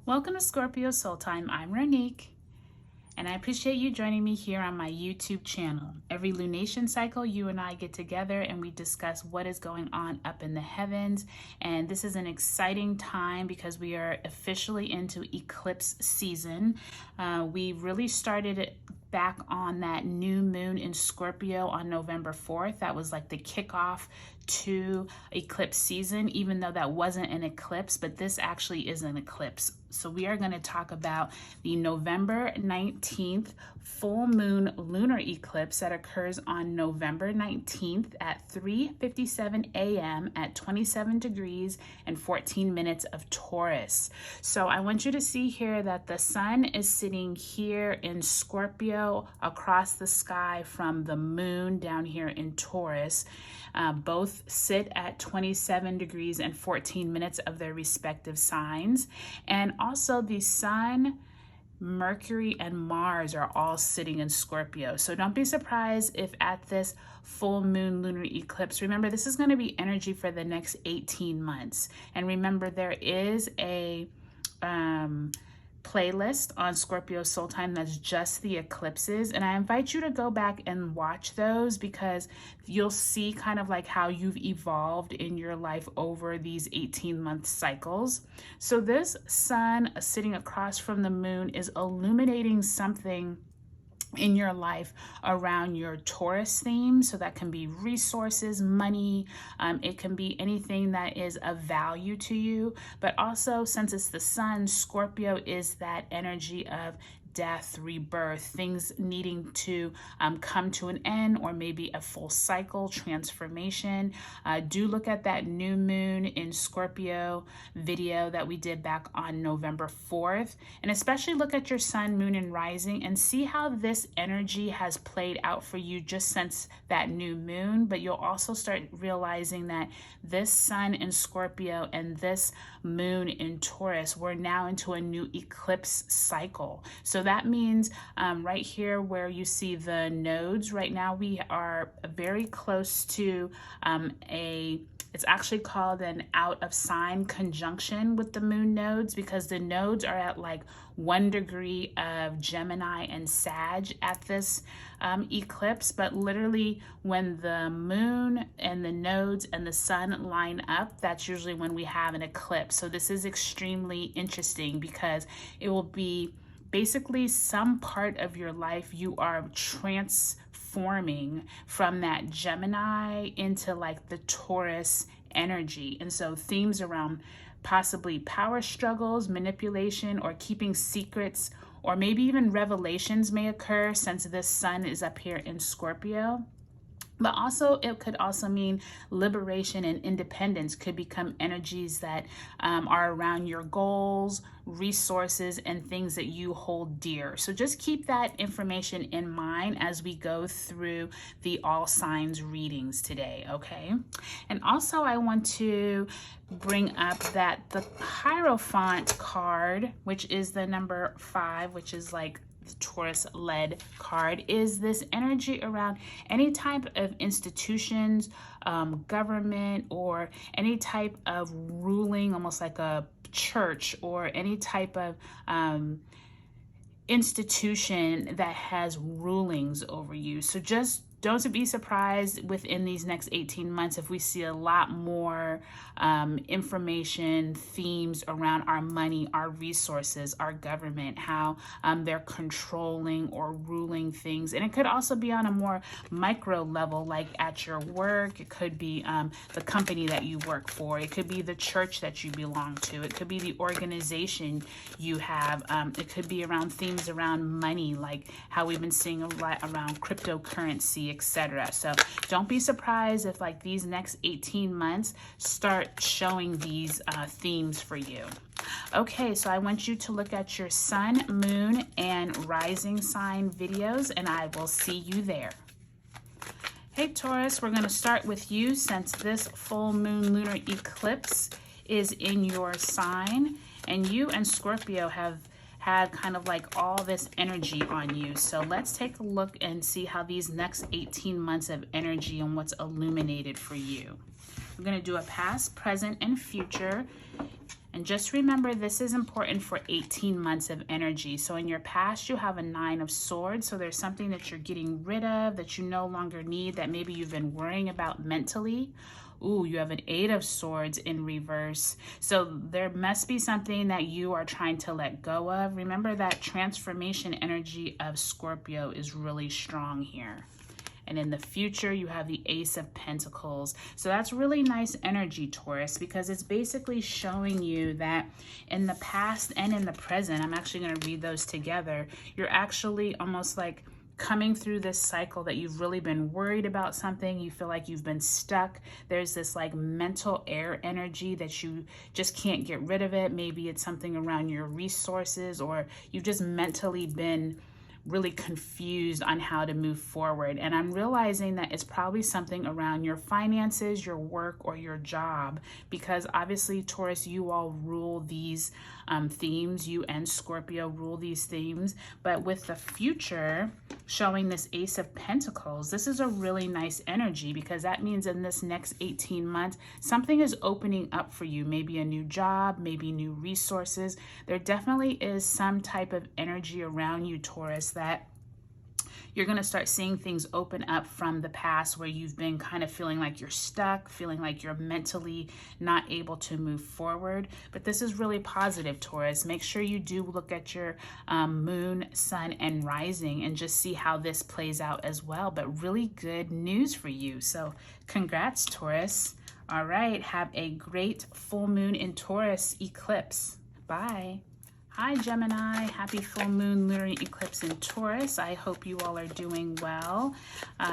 Welcome to Scorpio Soul Time. I'm Ronique, and I appreciate you joining me here on my YouTube channel. Every lunation cycle, you and I get together and we discuss what is going on up in the heavens. And this is an exciting time because we are officially into eclipse season. We really started it back on that new moon in Scorpio on November 4th. That was like the kickoff to eclipse season, even though that wasn't an eclipse, but this actually is an eclipse. So we are going to talk about the November 19th full moon lunar eclipse that occurs on November 19th at 3:57 a.m. at 27 degrees and 14 minutes of Taurus. So I want you to see here that the sun is sitting here in Scorpio across the sky from the moon down here in Taurus. Both sit at 27 degrees and 14 minutes of their respective signs. And also the sun, Mercury, and Mars are all sitting in Scorpio. So don't be surprised if at this full moon lunar eclipse, remember this is going to be energy for the next 18 months. And remember there is a playlist on Scorpio Soul Time that's just the eclipses, and I invite you to go back and watch those because you'll see kind of like how you've evolved in your life over these 18-month cycles. So this sun sitting across from the moon is illuminating something in your life around your Taurus theme. So that can be resources, money, it can be anything that is of value to you. But also, since it's the sun, Scorpio is that energy of death, rebirth, things needing to come to an end, or maybe a full cycle transformation. Do look at that new moon in Scorpio video that we did back on November 4th, and especially look at your sun, moon, and rising and see how this energy has played out for you just since that new moon. But you'll also start realizing that this sun in Scorpio and this moon in Taurus, we're now into a new eclipse cycle. So that means right here where you see the nodes, right now we are very close to it's actually called an out of sign conjunction with the moon nodes, because the nodes are at like 1 degree of Gemini and Sag at this eclipse. But literally when the moon and the nodes and the sun line up, that's usually when we have an eclipse. So this is extremely interesting because it will be basically some part of your life you are transforming from that Gemini into like the Taurus energy. And so themes around possibly power struggles, manipulation, or keeping secrets, or maybe even revelations may occur since this sun is up here in Scorpio. But also, it could also mean liberation and independence could become energies that are around your goals, resources, and things that you hold dear. So just keep that information in mind as we go through the all signs readings today, okay? And also, I want to bring up that the Hierophant card, which is the number 5, which is like the Taurus led card, is this energy around any type of institutions, government, or any type of ruling, almost like a church, or any type of institution that has rulings over you. So just don't be surprised within these next 18 months if we see a lot more information, themes around our money, our resources, our government, how they're controlling or ruling things. And it could also be on a more micro level, like at your work. It could be the company that you work for. It could be the church that you belong to. It could be the organization you have. It could be around themes around money, like how we've been seeing a lot around cryptocurrency, etc. So don't be surprised if like these next 18 months start showing these themes for you. Okay, so I want you to look at your sun, moon, and rising sign videos, and I will see you there. Hey Taurus, we're going to start with you since this full moon lunar eclipse is in your sign, and you and Scorpio have had kind of like all this energy on you. So let's take a look and see how these next 18 months of energy and what's illuminated for you. We're going to do a past, present, and future. And And just remember, this is important for 18 months of energy. So in your past, you have a 9 of Swords. So there's something that you're getting rid of that you no longer need, that maybe you've been worrying about mentally. Ooh, you have an 8 of Swords in reverse. So there must be something that you are trying to let go of. Remember that transformation energy of Scorpio is really strong here. And in the future, you have the Ace of Pentacles. So that's really nice energy, Taurus, because it's basically showing you that in the past and in the present, I'm actually going to read those together. You're actually almost like coming through this cycle that you've really been worried about something. You feel like you've been stuck. There's this like mental air energy that you just can't get rid of it. Maybe it's something around your resources, or you've just mentally been really confused on how to move forward. And I'm realizing that it's probably something around your finances, your work, or your job, because obviously, Taurus, you all rule these themes. You and Scorpio rule these themes. But with the future showing this Ace of Pentacles, this is a really nice energy, because that means in this next 18 months, something is opening up for you. Maybe a new job, maybe new resources. There definitely is some type of energy around you, Taurus, that you're going to start seeing things open up from the past, where you've been kind of feeling like you're stuck, feeling like you're mentally not able to move forward. But this is really positive, Taurus. Make sure you do look at your moon, sun, and rising and just see how this plays out as well. But really good news for you. So congrats, Taurus. All right. Have a great full moon in Taurus eclipse. Bye. Hi, Gemini. Happy full moon lunar eclipse in Taurus. I hope you all are doing well.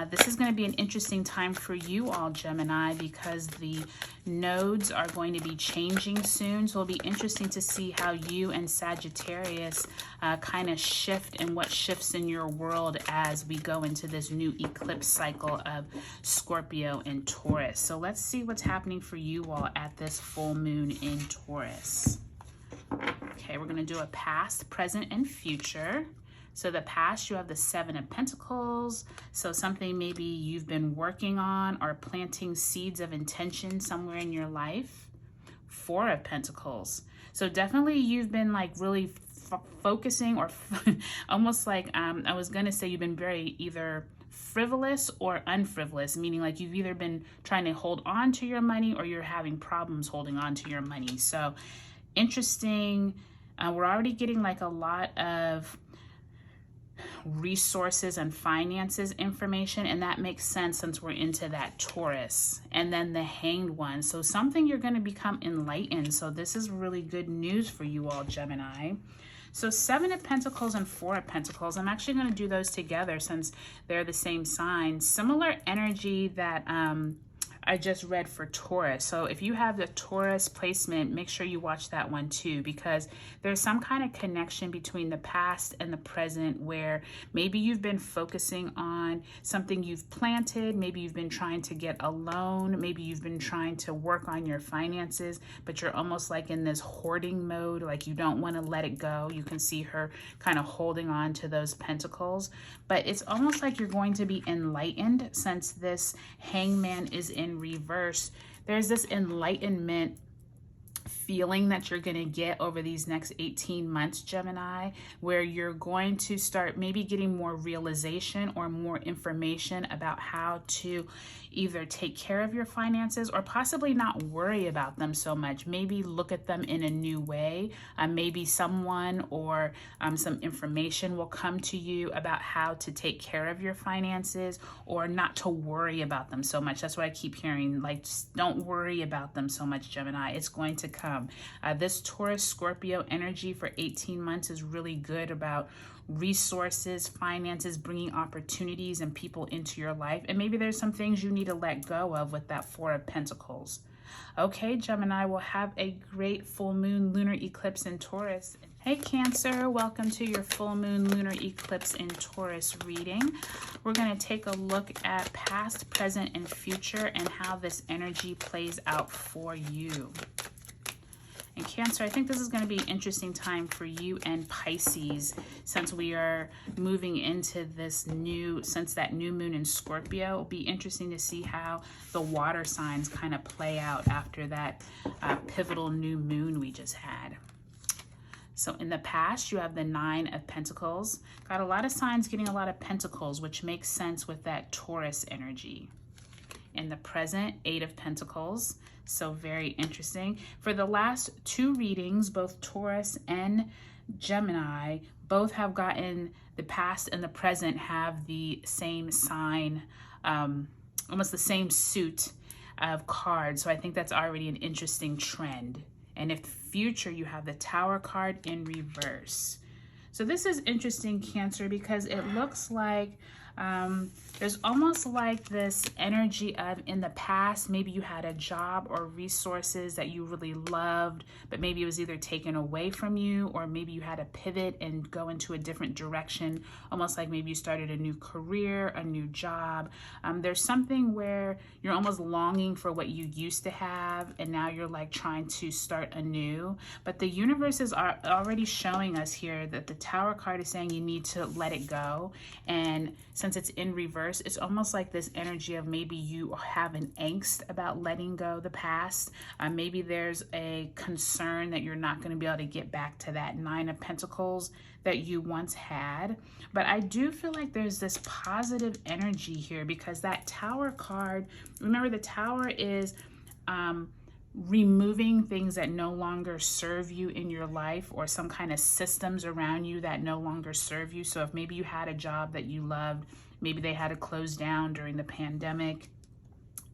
This is going to be an interesting time for you all, Gemini, because the nodes are going to be changing soon. So it'll be interesting to see how you and Sagittarius kind of shift, and what shifts in your world as we go into this new eclipse cycle of Scorpio and Taurus. So let's see what's happening for you all at this full moon in Taurus. Okay, we're going to do a past, present, and future. So the past, you have the 7 of Pentacles. So something maybe you've been working on or planting seeds of intention somewhere in your life. 4 of Pentacles. So definitely you've been like really focusing, or almost like, I was going to say you've been very either frivolous or unfrivolous, meaning like you've either been trying to hold on to your money, or you're having problems holding on to your money. So interesting. We're already getting like a lot of resources and finances information, and that makes sense since we're into that Taurus. And then the Hanged One, so something you're going to become enlightened. So this is really good news for you all, Gemini. So 7 of Pentacles and 4 of Pentacles, I'm actually going to do those together since they're the same sign. Similar energy that I just read for Taurus. So if you have the Taurus placement, make sure you watch that one too, because there's some kind of connection between the past and the present, where maybe you've been focusing on something you've planted, maybe you've been trying to get a loan, maybe you've been trying to work on your finances, but you're almost like in this hoarding mode, like you don't want to let it go. You can see her kind of holding on to those pentacles, but it's almost like you're going to be enlightened since this Hangman is in reverse. There's this enlightenment feeling that you're going to get over these next 18 months, Gemini, where you're going to start maybe getting more realization or more information about how to either take care of your finances, or possibly not worry about them so much. Maybe look at them in a new way. Maybe someone or some information will come to you about how to take care of your finances, or not to worry about them so much. That's what I keep hearing. Like, just don't worry about them so much, Gemini. It's going to come. This Taurus Scorpio energy for 18 months is really good about resources, finances, bringing opportunities and people into your life. And maybe there's some things you need to let go of with that 4 of Pentacles. Okay, Gemini, will have a great full moon lunar eclipse in Taurus. Hey, Cancer, welcome to your full moon lunar eclipse in Taurus reading. We're going to take a look at past, present, and future, and how this energy plays out for you. And Cancer, I think this is going to be an interesting time for you and Pisces, since we are moving into this since that new moon in Scorpio. It'll be interesting to see how the water signs kind of play out after that pivotal new moon we just had. So in the past, you have the 9 of Pentacles. Got a lot of signs getting a lot of Pentacles, which makes sense with that Taurus energy. In the present, 8 of Pentacles. So very interesting. For the last 2 readings, both Taurus and Gemini, both have gotten the past and the present have the same sign, almost the same suit of cards. So I think that's already an interesting trend. And if future, you have the Tower card in reverse. So this is interesting, Cancer, because it looks like there's almost like this energy of in the past, maybe you had a job or resources that you really loved, but maybe it was either taken away from you, or maybe you had to pivot and go into a different direction, almost like maybe you started a new career, a new job. There's something where you're almost longing for what you used to have, and now you're like trying to start anew. But the universe is already showing us here that the Tower card is saying you need to let it go. And since it's in reverse, it's almost like this energy of maybe you have an angst about letting go the past. Maybe there's a concern that you're not going to be able to get back to that 9 of Pentacles that you once had. But I do feel like there's this positive energy here, because that Tower card, remember the Tower is removing things that no longer serve you in your life, or some kind of systems around you that no longer serve you. So if maybe you had a job that you loved, maybe they had to close down during the pandemic.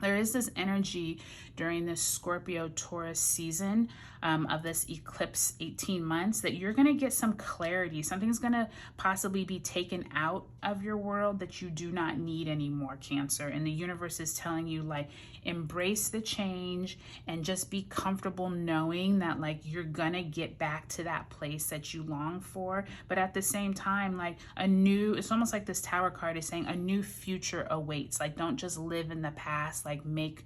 There is this energy during this Scorpio Taurus season of this eclipse 18 months that you're going to get some clarity. Something's going to possibly be taken out of your world that you do not need anymore, Cancer. And the universe is telling you, like, embrace the change and just be comfortable knowing that, like, you're going to get back to that place that you long for. But at the same time, like, it's almost like this Tower card is saying a new future awaits. Like, don't just live in the past. Like, make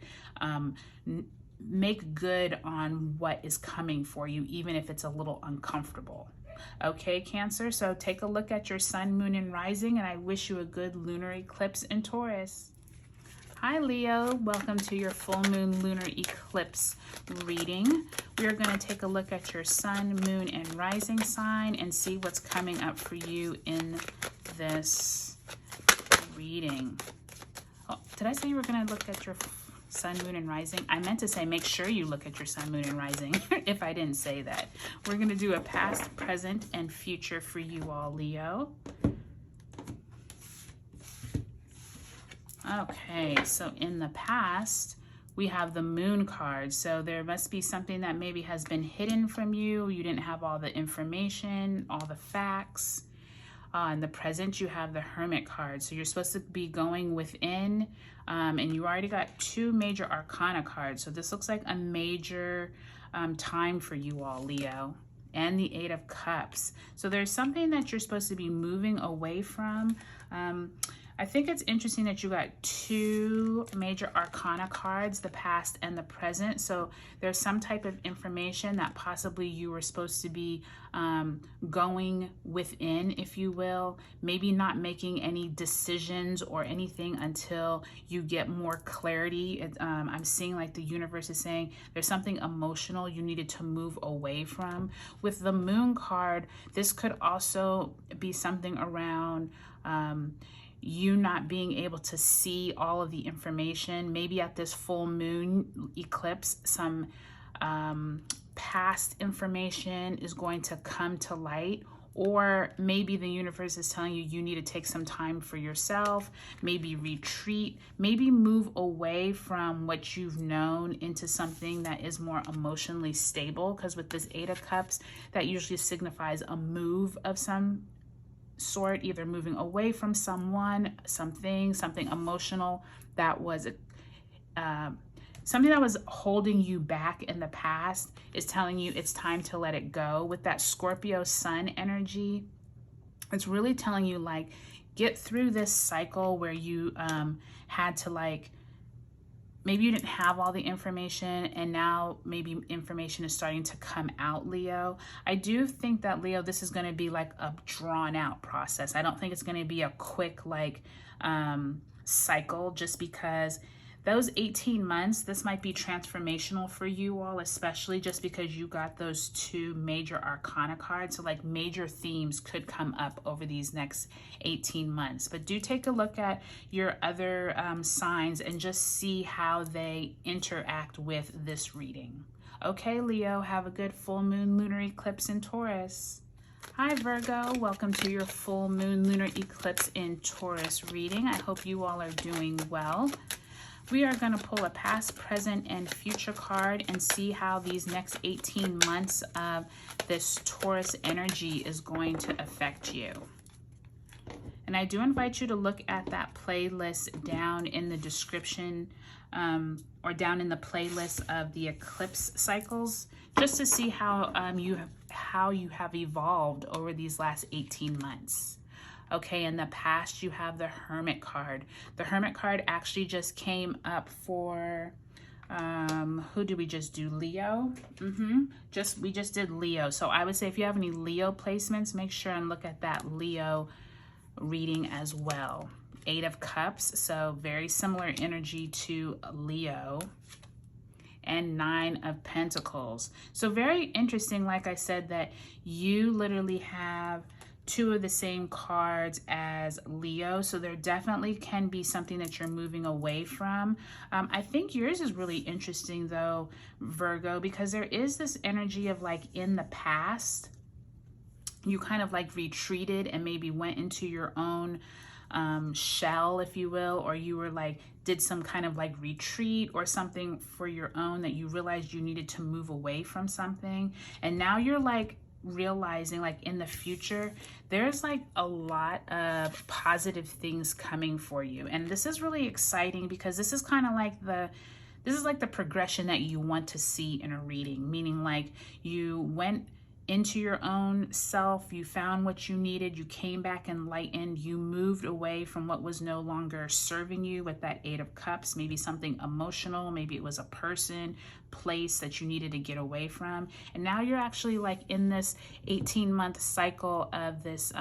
good on what is coming for you, even if it's a little uncomfortable. Okay, Cancer, so take a look at your sun, moon, and rising, and I wish you a good lunar eclipse in Taurus. Hi, Leo. Welcome to your full moon lunar eclipse reading. We are going to take a look at your sun, moon, and rising sign and see what's coming up for you in this reading. Oh, did I say you were going to look at your sun, moon, and rising? I meant to say make sure you look at your sun, moon, and rising if I didn't say that. We're going to do a past, present, and future for you all, Leo. Okay, so in the past, we have the Moon card. So there must be something that maybe has been hidden from you. You didn't have all the information, all the facts. In the present, you have the Hermit card. So you're supposed to be going within, and you already got 2 major arcana cards. So this looks like a major time for you all, Leo. And the 8 of Cups. So there's something that you're supposed to be moving away from. I think it's interesting that you got 2 major arcana cards, the past and the present. So there's some type of information that possibly you were supposed to be going within, if you will, maybe not making any decisions or anything until you get more clarity. I'm seeing like the universe is saying there's something emotional you needed to move away from. With the Moon card, this could also be something around you not being able to see all of the information. Maybe at this full moon eclipse, some past information is going to come to light, or maybe the universe is telling you you need to take some time for yourself, maybe retreat, maybe move away from what you've known into something that is more emotionally stable, because with this 8 of Cups, that usually signifies a move of some sort, either moving away from someone, something emotional that was something that was holding you back in the past is telling you it's time to let it go. With that Scorpio sun energy, it's really telling you, like, get through this cycle where you had to, like, maybe you didn't have all the information and now maybe information is starting to come out, Leo. I do think that, Leo, this is going to be like a drawn out process. I don't think it's going to be a quick like cycle, just because those 18 months, this might be transformational for you all, especially just because you got those 2 major arcana cards. So like major themes could come up over these next 18 months. But do take a look at your other signs and just see how they interact with this reading. Okay, Leo, have a good full moon lunar eclipse in Taurus. Hi, Virgo. Welcome to your full moon lunar eclipse in Taurus reading. I hope you all are doing well. We are going to pull a past, present, and future card and see how these next 18 months of this Taurus energy is going to affect you. And I do invite you to look at that playlist down in the description or down in the playlist of the eclipse cycles, just to see how you have evolved over these last 18 months. Okay, in the past, you have the Hermit card. The Hermit card actually just came up for, who did we just do? Leo? We just did Leo. So I would say if you have any Leo placements, make sure and look at that Leo reading as well. 8 of Cups, so very similar energy to Leo. And 9 of Pentacles. So very interesting, like I said, that you literally have 2 of the same cards as Leo. So there definitely can be something that you're moving away from. I think yours is really interesting though, Virgo, because there is this energy of like in the past, you kind of like retreated and maybe went into your own shell, if you will, or you were like, did some kind of like retreat or something for your own, that you realized you needed to move away from something. And now you're like realizing like in the future there's like a lot of positive things coming for you, and this is really exciting because this is kind of like the progression that you want to see in a reading, meaning like you went into your own self, you found what you needed, you came back enlightened, you moved away from what was no longer serving you with that 8 of Cups, maybe something emotional, maybe it was a person, place that you needed to get away from. And now you're actually like in this 18-month cycle of this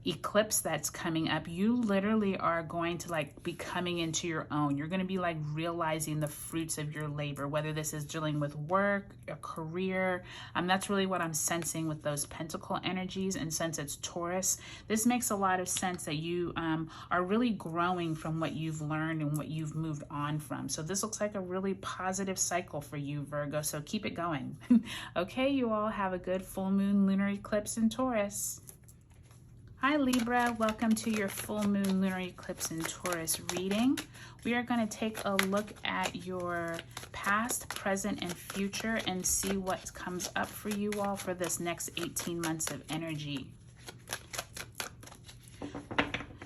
eclipse that's coming up. You literally are going to like be coming into your own. You're going to be like realizing the fruits of your labor, whether this is dealing with work, a career. That's really what I'm sensing with those pentacle energies. And since it's Taurus, this makes a lot of sense that you are really growing from what you've learned and what you've moved on from. So this looks like a really positive cycle for you, Virgo. So keep it going. Okay, you all have a good full moon lunar eclipse in Taurus. Hi, Libra. Welcome to your full moon lunar eclipse in Taurus reading. We are going to take a look at your past, present, and future and see what comes up for you all for this next 18 months of energy.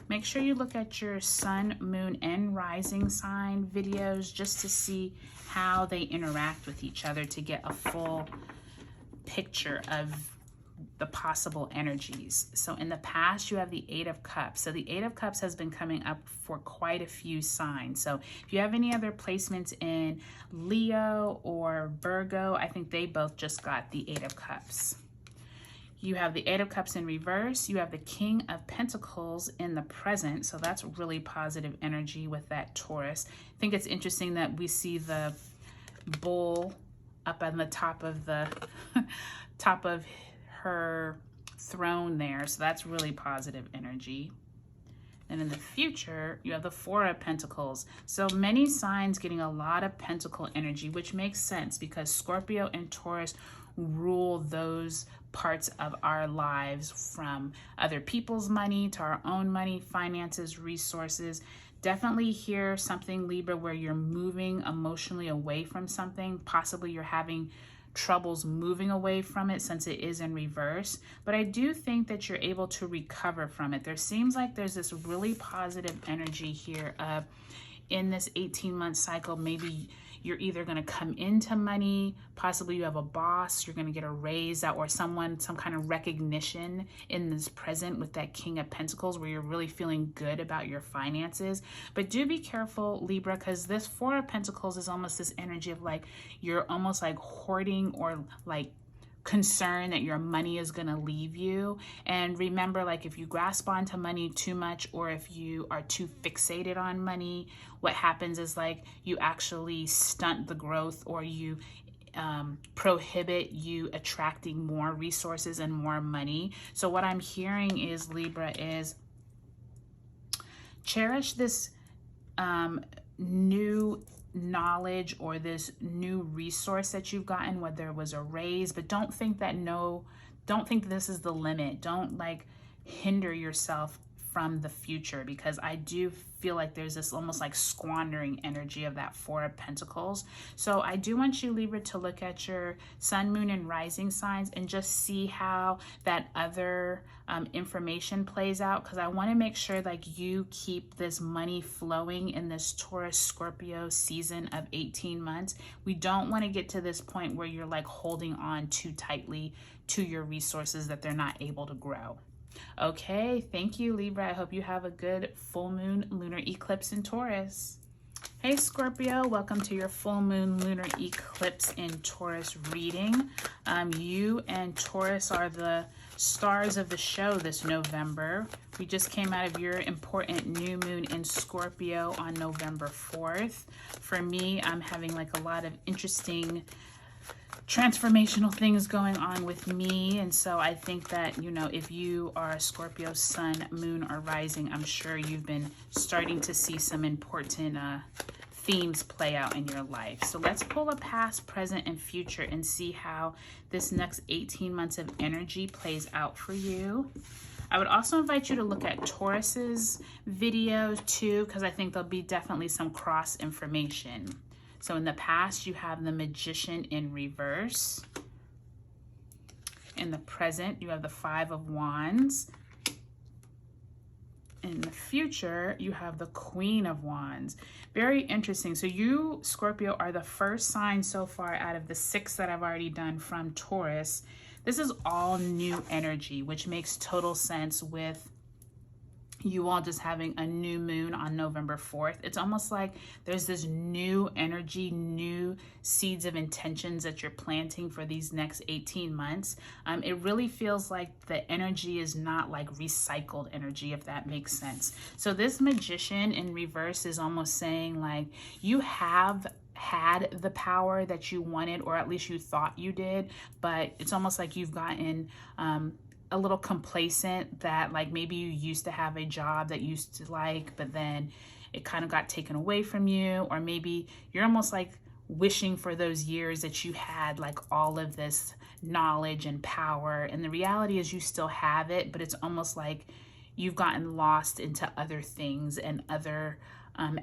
Make sure you look at your sun, moon, and rising sign videos just to see how they interact with each other to get a full picture of the possible energies. So in the past, you have the 8 of Cups. So the 8 of Cups has been coming up for quite a few signs. So if you have any other placements in Leo or Virgo, I think they both just got the 8 of Cups. You have the 8 of Cups in reverse. You have the King of Pentacles in the present. So that's really positive energy with that Taurus. I think it's interesting that we see the bull up on the top of the top of her throne there. So that's really positive energy. And in the future, you have the 4 of Pentacles. So many signs getting a lot of pentacle energy, which makes sense because Scorpio and Taurus rule those parts of our lives, from other people's money to our own money, finances, resources. Definitely hear something, Libra, where you're moving emotionally away from something. Possibly you're having troubles moving away from it since it is in reverse, but I do think that you're able to recover from it. There seems like there's this really positive energy here in this 18-month cycle. Maybe you're either going to come into money, possibly you have a boss, you're going to get a raise, or someone, some kind of recognition in this present with that King of Pentacles, where you're really feeling good about your finances. But do be careful, Libra, because this Four of Pentacles is almost this energy of like, you're almost like hoarding or like concern that your money is going to leave you. And remember, like if you grasp onto money too much, or if you are too fixated on money, what happens is like you actually stunt the growth, or you prohibit you attracting more resources and more money. So what I'm hearing is, Libra, is cherish this new knowledge or this new resource that you've gotten, whether it was a raise, but don't think that don't think this is the limit. Don't like hinder yourself from the future, because I do feel like there's this almost like squandering energy of that Four of Pentacles. So I do want you, Libra, to look at your sun, moon, and rising signs and just see how that other information plays out, because I want to make sure like you keep this money flowing in this Taurus Scorpio season of 18 months. We don't want to get to this point where you're like holding on too tightly to your resources that they're not able to grow. Okay, thank you, Libra. I hope you have a good full moon lunar eclipse in Taurus. Hey, Scorpio, welcome to your full moon lunar eclipse in Taurus reading. You and Taurus are the stars of the show this November. We just came out of your important new moon in Scorpio on November 4th. For me, I'm having like a lot of interesting transformational things going on with me, and so I think that, you know, if you are a Scorpio sun, moon, or rising, I'm sure you've been starting to see some important themes play out in your life. So let's pull a past, present, and future and see how this next 18 months of energy plays out for you. I would also invite you to look at Taurus's video too, because I think there'll be definitely some cross information. So in the past, you have the Magician in reverse. In the present, you have the Five of Wands. In the future, you have the Queen of Wands. Very interesting. So you, Scorpio, are the first sign so far out of the 6 that I've already done from Taurus. This is all new energy, which makes total sense with you all just having a new moon on November 4th. It's almost like there's this new energy, new seeds of intentions that you're planting for these next 18 months. It really feels like the energy is not like recycled energy, if that makes sense. So this Magician in reverse is almost saying like you have had the power that you wanted, or at least you thought you did, but it's almost like you've gotten a little complacent, that like maybe you used to have a job that you used to like, but then it kind of got taken away from you, or maybe you're almost like wishing for those years that you had like all of this knowledge and power, and the reality is you still have it, but it's almost like you've gotten lost into other things and other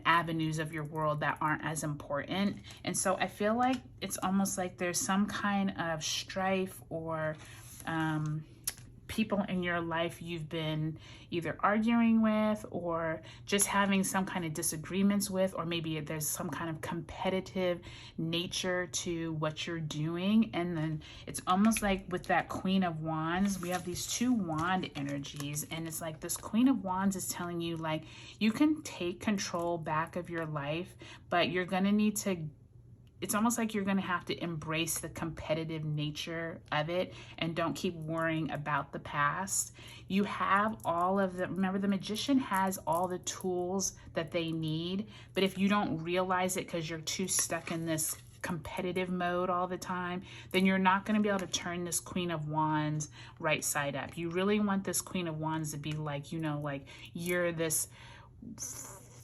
avenues of your world that aren't as important. And so I feel like it's almost like there's some kind of strife or people in your life you've been either arguing with or just having some kind of disagreements with, or maybe there's some kind of competitive nature to what you're doing. And then it's almost like with that Queen of Wands, we have these 2 wand energies, and it's like this Queen of Wands is telling you like you can take control back of your life, but you're gonna need to, it's almost like you're going to have to embrace the competitive nature of it and don't keep worrying about the past. You have all of the, remember the Magician has all the tools that they need, but if you don't realize it because you're too stuck in this competitive mode all the time, then you're not going to be able to turn this Queen of Wands right side up. You really want this Queen of Wands to be like, you know, like you're this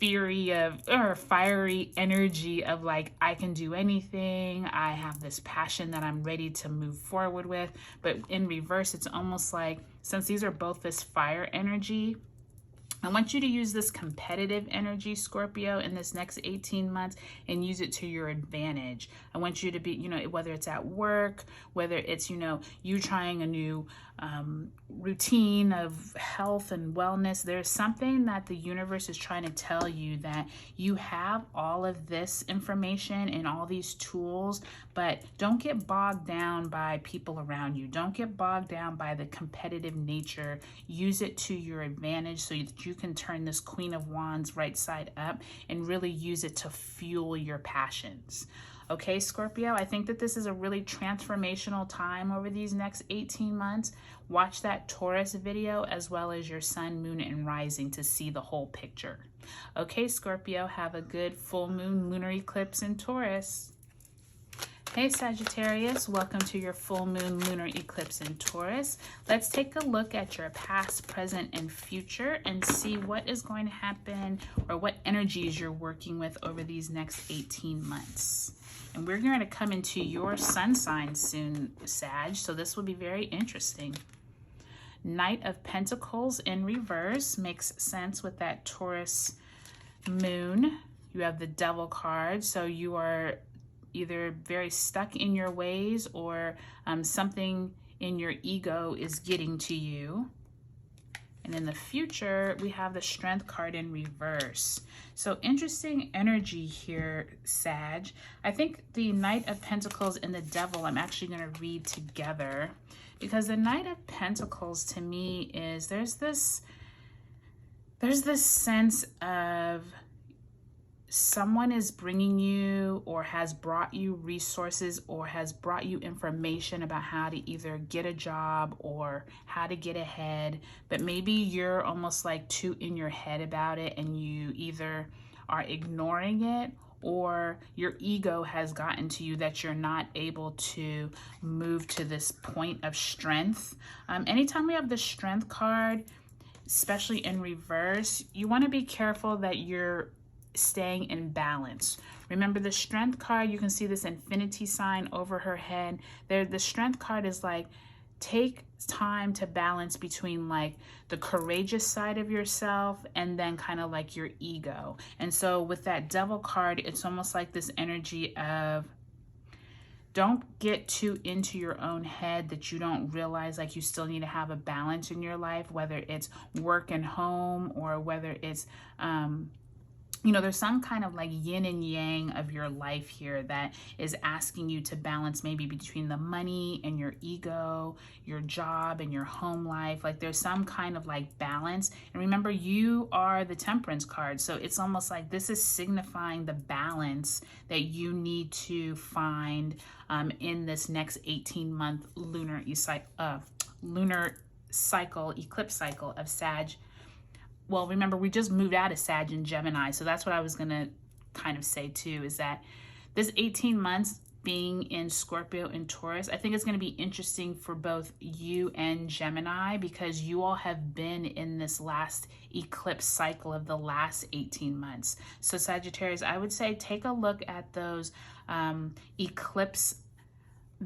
fiery energy of like, I can do anything, I have this passion that I'm ready to move forward with. But in reverse, it's almost like, since these are both this fire energy, I want you to use this competitive energy, Scorpio, in this next 18 months and use it to your advantage. I want you to be, you know, whether it's at work, whether it's, you know, you trying a new routine of health and wellness. There's something that the universe is trying to tell you, that you have all of this information and all these tools, but don't get bogged down by people around you. Don't get bogged down by the competitive nature. Use it to your advantage so that you can turn this Queen of Wands right side up and really use it to fuel your passions. Okay, Scorpio, I think that this is a really transformational time over these next 18 months. Watch that Taurus video as well as your sun, moon, and rising to see the whole picture. Okay, Scorpio, have a good full moon lunar eclipse in Taurus. Hey Sagittarius, welcome to your full moon lunar eclipse in Taurus. Let's take a look at your past, present, and future and see what is going to happen or what energies you're working with over these next 18 months. And we're going to come into your sun sign soon, Sag, so this will be very interesting. Knight of Pentacles in reverse makes sense with that Taurus moon. You have the Devil card, so you are either very stuck in your ways or something in your ego is getting to you. And in the future, we have the Strength card in reverse. So interesting energy here, Sag. I think the Knight of Pentacles and the Devil I'm actually going to read together, because the Knight of Pentacles to me is there's this sense of someone is bringing you or has brought you resources or has brought you information about how to either get a job or how to get ahead, but maybe you're almost like too in your head about it and you either are ignoring it or your ego has gotten to you that you're not able to move to this point of strength. Anytime we have the Strength card, especially in reverse, you want to be careful that you're staying in balance. Remember the Strength card, you can see this infinity sign over her head there. The Strength card is like, take time to balance between like the courageous side of yourself and then kind of like your ego. And so with that Devil card, it's almost like this energy of don't get too into your own head that you don't realize like you still need to have a balance in your life, whether it's work and home or whether it's you know, there's some kind of like yin and yang of your life here that is asking you to balance maybe between the money and your ego, your job and your home life. Like there's some kind of like balance. And remember, you are the Temperance card. So it's almost like this is signifying the balance that you need to find in this next 18-month lunar cycle, eclipse cycle of Sag. Well, remember, we just moved out of Sag and Gemini. So that's what I was going to kind of say too, is that this 18 months being in Scorpio and Taurus, I think it's going to be interesting for both you and Gemini, because you all have been in this last eclipse cycle of the last 18 months. So Sagittarius, I would say take a look at those eclipse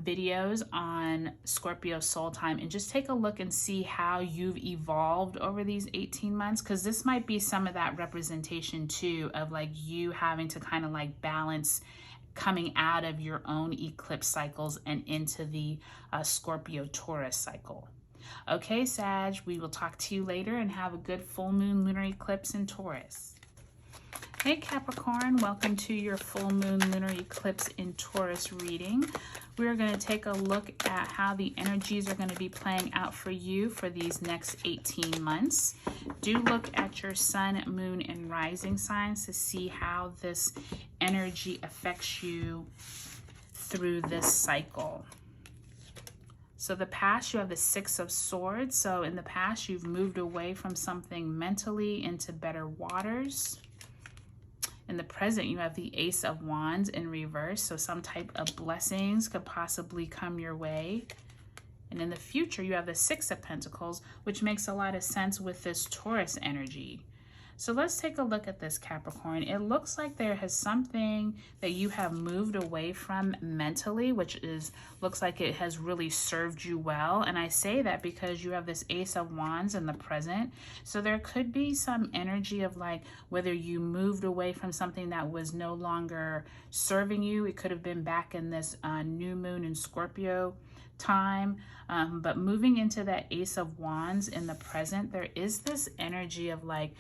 videos on Scorpio Soul Time and just take a look and see how you've evolved over these 18 months, because this might be some of that representation too of like you having to kind of like balance coming out of your own eclipse cycles and into the Scorpio Taurus cycle. Okay, Sag, we will talk to you later and have a good full moon lunar eclipse in Taurus. Hey Capricorn, welcome to your full moon lunar eclipse in Taurus reading. We're going to take a look at how the energies are going to be playing out for you for these next 18 months. Do look at your sun, moon, and rising signs to see how this energy affects you through this cycle. So the past, you have the Six of Swords. So in the past, you've moved away from something mentally into better waters. In the present, you have the Ace of Wands in reverse, so some type of blessings could possibly come your way. And in the future, you have the Six of Pentacles, which makes a lot of sense with this Taurus energy. So let's take a look at this, Capricorn. It looks like there has something that you have moved away from mentally, which looks like it has really served you well. And I say that because you have this Ace of Wands in the present. So there could be some energy of like whether you moved away from something that was no longer serving you. It could have been back in this new moon in Scorpio time, but moving into that Ace of Wands in the present, there is this energy of like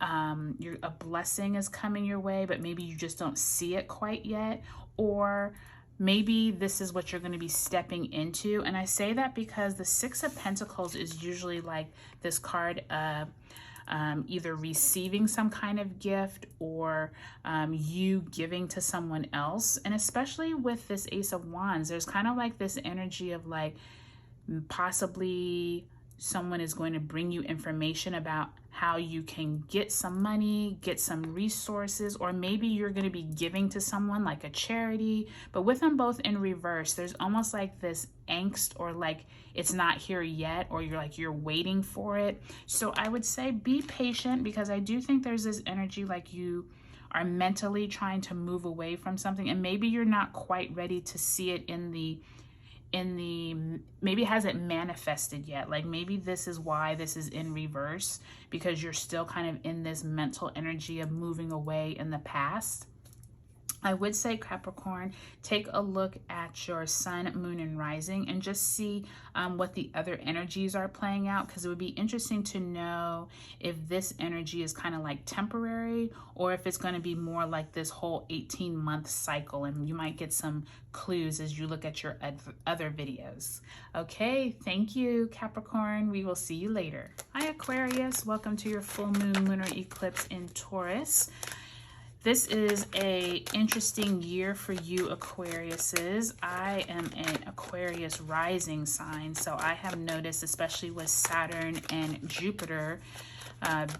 a blessing is coming your way, but maybe you just don't see it quite yet, or maybe this is what you're going to be stepping into. And I say that because the Six of Pentacles is usually like this card of either receiving some kind of gift or you giving to someone else. And especially with this Ace of Wands, there's kind of like this energy of like possibly someone is going to bring you information about how you can get some money, get some resources, or maybe you're going to be giving to someone like a charity. But with them both in reverse, there's almost like this angst or like it's not here yet, or you're waiting for it. So I would say be patient, because I do think there's this energy like you are mentally trying to move away from something, and maybe you're not quite ready to see it maybe it hasn't manifested yet. Like maybe this is why this is in reverse, because you're still kind of in this mental energy of moving away in the past. I would say, Capricorn, take a look at your sun, moon, and rising and just see what the other energies are playing out, because it would be interesting to know if this energy is kind of like temporary or if it's going to be more like this whole 18-month cycle, and you might get some clues as you look at your other videos. Okay, thank you, Capricorn. We will see you later. Hi, Aquarius. Welcome to your full moon lunar eclipse in Taurus. This is an interesting year for you, Aquariuses. I am an Aquarius rising sign, so I have noticed, especially with Saturn and Jupiter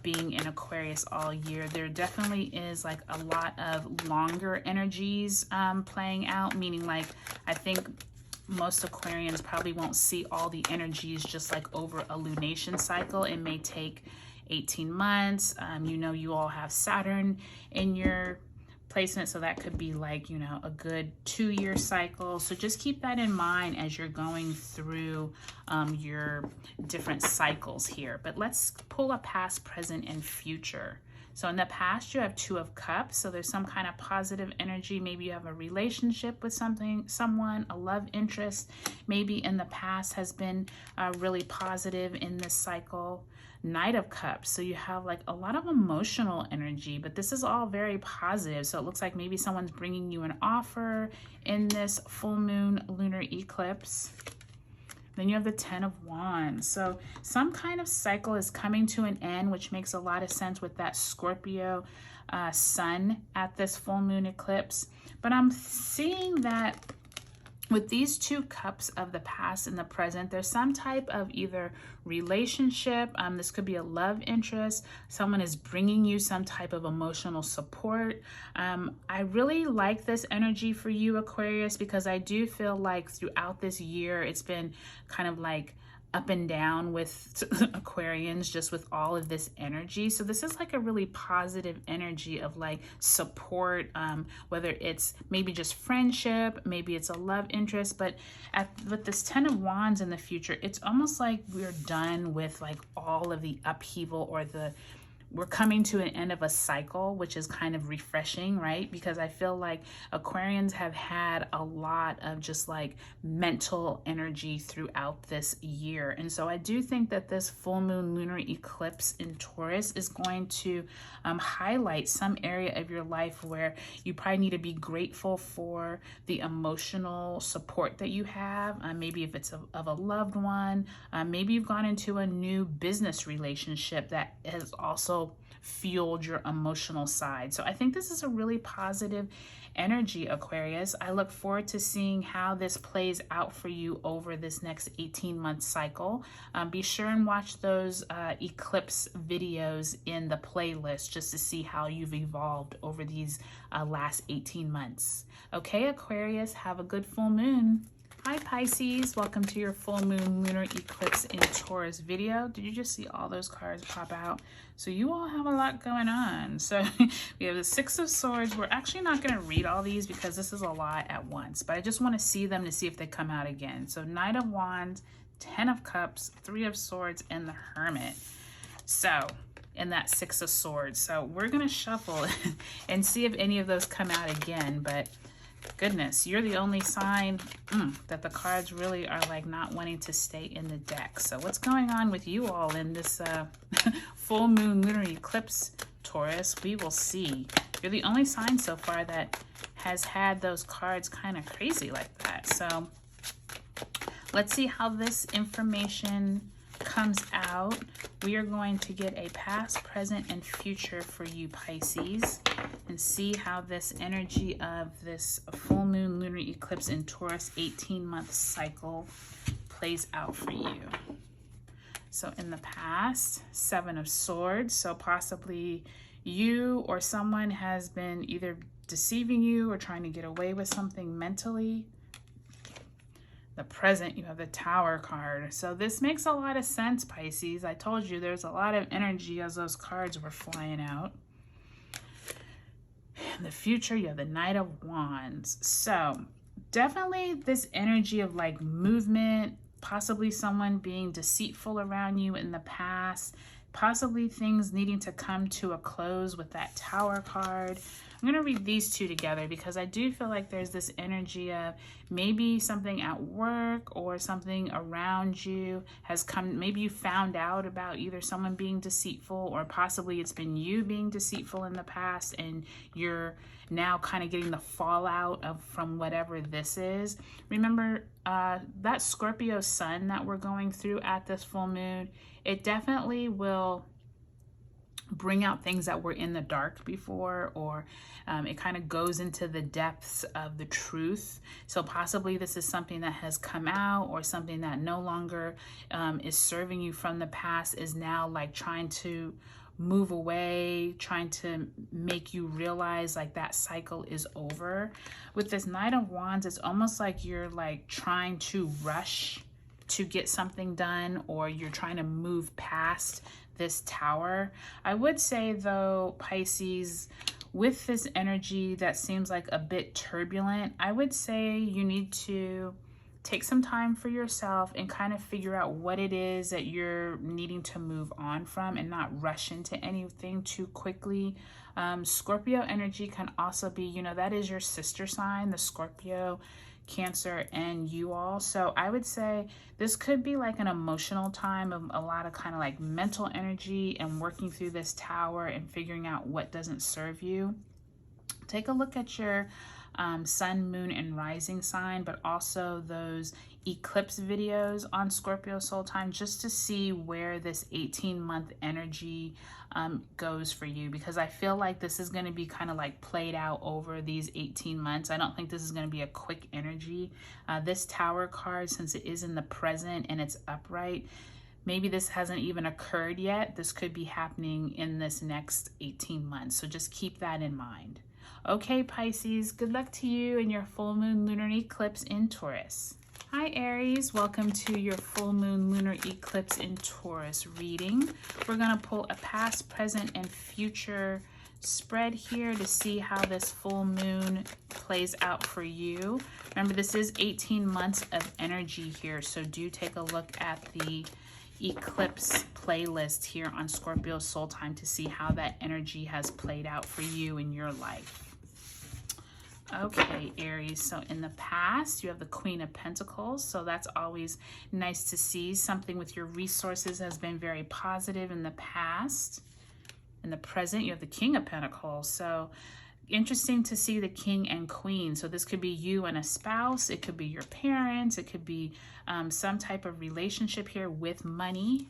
being in Aquarius all year, there definitely is like a lot of longer energies playing out, meaning like I think most Aquarians probably won't see all the energies just like over a lunation cycle. It may take 18 months. You all have Saturn in your placement, so that could be like, a good 2-year cycle. So just keep that in mind as you're going through your different cycles here. But let's pull a past, present, and future. So in the past, you have Two of Cups. So there's some kind of positive energy. Maybe you have a relationship with someone, a love interest. Maybe in the past has been really positive in this cycle. Knight of Cups. So you have like a lot of emotional energy, but this is all very positive. So it looks like maybe someone's bringing you an offer in this full moon lunar eclipse. Then you have the Ten of Wands. So some kind of cycle is coming to an end, which makes a lot of sense with that Scorpio sun at this full moon eclipse. But I'm seeing that with these two cups of the past and the present, there's some type of either relationship. This could be a love interest. Someone is bringing you some type of emotional support. I really like this energy for you, Aquarius, because I do feel like throughout this year, it's been kind of like up and down with Aquarians, just with all of this energy. So this is like a really positive energy of like support, whether it's maybe just friendship, maybe it's a love interest, but with this Ten of Wands in the future, it's almost like we're done with like all of the upheaval, or we're coming to an end of a cycle, which is kind of refreshing, right? Because I feel like Aquarians have had a lot of just like mental energy throughout this year. And so I do think that this full moon lunar eclipse in Taurus is going to highlight some area of your life where you probably need to be grateful for the emotional support that you have. Maybe if it's of a loved one, maybe you've gone into a new business relationship that has also fueled your emotional side. So I think this is a really positive energy, Aquarius. I look forward to seeing how this plays out for you over this next 18-month cycle. Be sure and watch those eclipse videos in the playlist just to see how you've evolved over these last 18 months. Okay, Aquarius, have a good full moon. Hi Pisces, welcome to your full moon lunar eclipse in Taurus video. Did you just see all those cards pop out? So you all have a lot going on. So we have the Six of Swords. We're actually not going to read all these because this is a lot at once, but I just want to see them to see if they come out again. So Knight of Wands, Ten of Cups, Three of Swords, and the Hermit. So in that Six of Swords. So we're going to shuffle and see if any of those come out again, but goodness, you're the only sign that the cards really are like not wanting to stay in the deck. So what's going on with you all in this full moon lunar eclipse, Taurus? We will see. You're the only sign so far that has had those cards kind of crazy like that. So let's see how this information comes out. We are going to get a past, present, and future for you, Pisces, and see how this energy of this full moon lunar eclipse in Taurus 18-month cycle plays out for you. So in the past, Seven of Swords. So possibly you or someone has been either deceiving you or trying to get away with something mentally. The present, you have the Tower card. So this makes a lot of sense, Pisces. I told you there's a lot of energy as those cards were flying out. In the future, you have the Knight of Wands. So definitely this energy of like movement, possibly someone being deceitful around you in the past, possibly things needing to come to a close with that Tower card. I'm going to read these two together because I do feel like there's this energy of maybe something at work or something around you has come. Maybe you found out about either someone being deceitful or possibly it's been you being deceitful in the past and you're now kind of getting the fallout from whatever this is. Remember that Scorpio sun that we're going through at this full moon, it definitely will bring out things that were in the dark before, or it kind of goes into the depths of the truth. So possibly this is something that has come out, or something that no longer is serving you from the past is now like trying to move away, trying to make you realize like that cycle is over. With this Knight of Wands, it's almost like you're like trying to rush to get something done, or you're trying to move past this Tower. I would say though, Pisces, with this energy that seems like a bit turbulent, I would say you need to take some time for yourself and kind of figure out what it is that you're needing to move on from and not rush into anything too quickly. Scorpio energy can also be, you know, that is your sister sign, the Scorpio, Cancer, and you all. So I would say this could be like an emotional time of a lot of kind of like mental energy and working through this Tower and figuring out what doesn't serve you. Take a look at your sun, moon, and rising sign, but also those eclipse videos on Scorpio Soul Time, just to see where this 18-month energy goes for you, because I feel like this is going to be kind of like played out over these 18 months. I don't think this is going to be a quick energy. This Tower card, since it is in the present and it's upright, maybe this hasn't even occurred yet. This could be happening in this next 18 months. So just keep that in mind. Okay, Pisces, good luck to you in your full moon lunar eclipse in Taurus. Hi, Aries. Welcome to your full moon lunar eclipse in Taurus reading. We're going to pull a past, present, and future spread here to see how this full moon plays out for you. Remember, this is 18 months of energy here, so do take a look at the eclipse playlist here on Scorpio Soul Time to see how that energy has played out for you in your life. Okay, Aries, so in the past, you have the Queen of Pentacles, so that's always nice to see. Something with your resources has been very positive in the past. In the present, you have the King of Pentacles, so interesting to see the King and Queen. So this could be you and a spouse, it could be your parents, it could be some type of relationship here with money.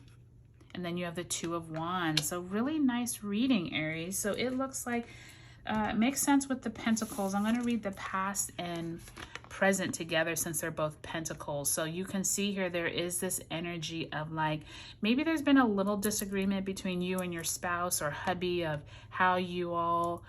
And then you have the Two of Wands, so really nice reading, Aries. So it looks like it makes sense with the Pentacles. I'm going to read the past and present together since they're both Pentacles. So you can see here there is this energy of like maybe there's been a little disagreement between you and your spouse or hubby of how you all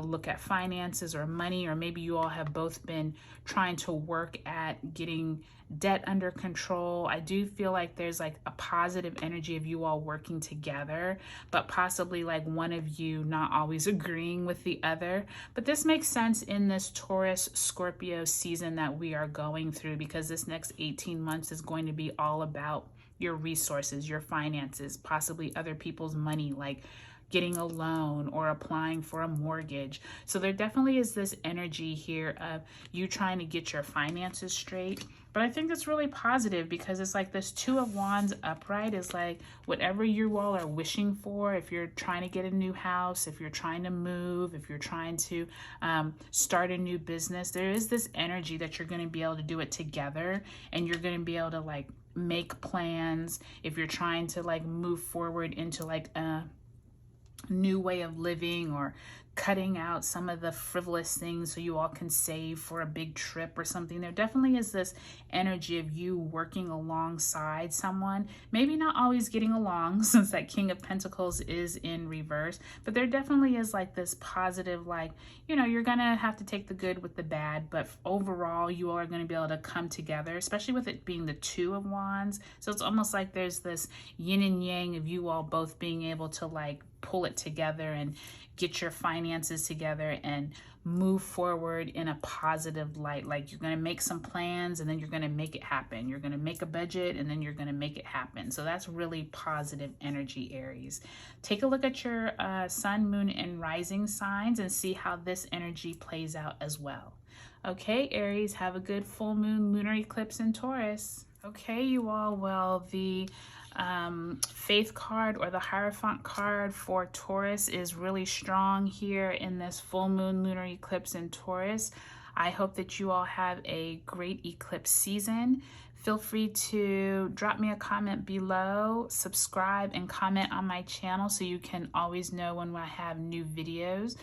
look at finances or money, or maybe you all have both been trying to work at getting debt under control. I do feel like there's like a positive energy of you all working together, but possibly like one of you not always agreeing with the other. But this makes sense in this Taurus Scorpio season that we are going through, because this next 18 months is going to be all about your resources, your finances, possibly other people's money, like getting a loan or applying for a mortgage. So there definitely is this energy here of you trying to get your finances straight. But I think it's really positive, because it's like this Two of Wands upright is like whatever you all are wishing for. If you're trying to get a new house, if you're trying to move, if you're trying to start a new business, there is this energy that you're going to be able to do it together, and you're going to be able to like make plans. If you're trying to like move forward into like a new way of living, or cutting out some of the frivolous things so you all can save for a big trip or something, there definitely is this energy of you working alongside someone, maybe not always getting along since that King of Pentacles is in reverse, but there definitely is like this positive, like, you know, you're gonna have to take the good with the bad, but overall you all are going to be able to come together, especially with it being the Two of Wands. So it's almost like there's this yin and yang of you all both being able to like pull it together and get your finances together and move forward in a positive light. Like you're going to make some plans and then you're going to make it happen. You're going to make a budget and then you're going to make it happen. So that's really positive energy, Aries. Take a look at your sun, moon, and rising signs and see how this energy plays out as well. Okay, Aries, have a good full moon lunar eclipse in Taurus. Okay, you all, well, the Faith card, or the Hierophant card for Taurus, is really strong here in this full moon lunar eclipse in Taurus. I hope that you all have a great eclipse season. Feel free to drop me a comment below, subscribe, and comment on my channel so you can always know when I have new videos.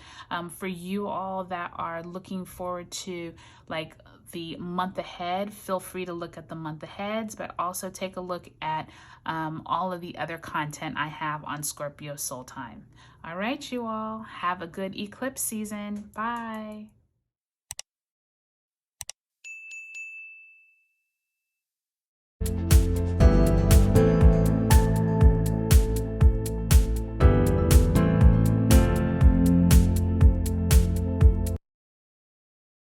For you all that are looking forward to like the month ahead, feel free to look at the month aheads, but also take a look at all of the other content I have on Scorpio Soul Time. All right, you all, have a good eclipse season. Bye.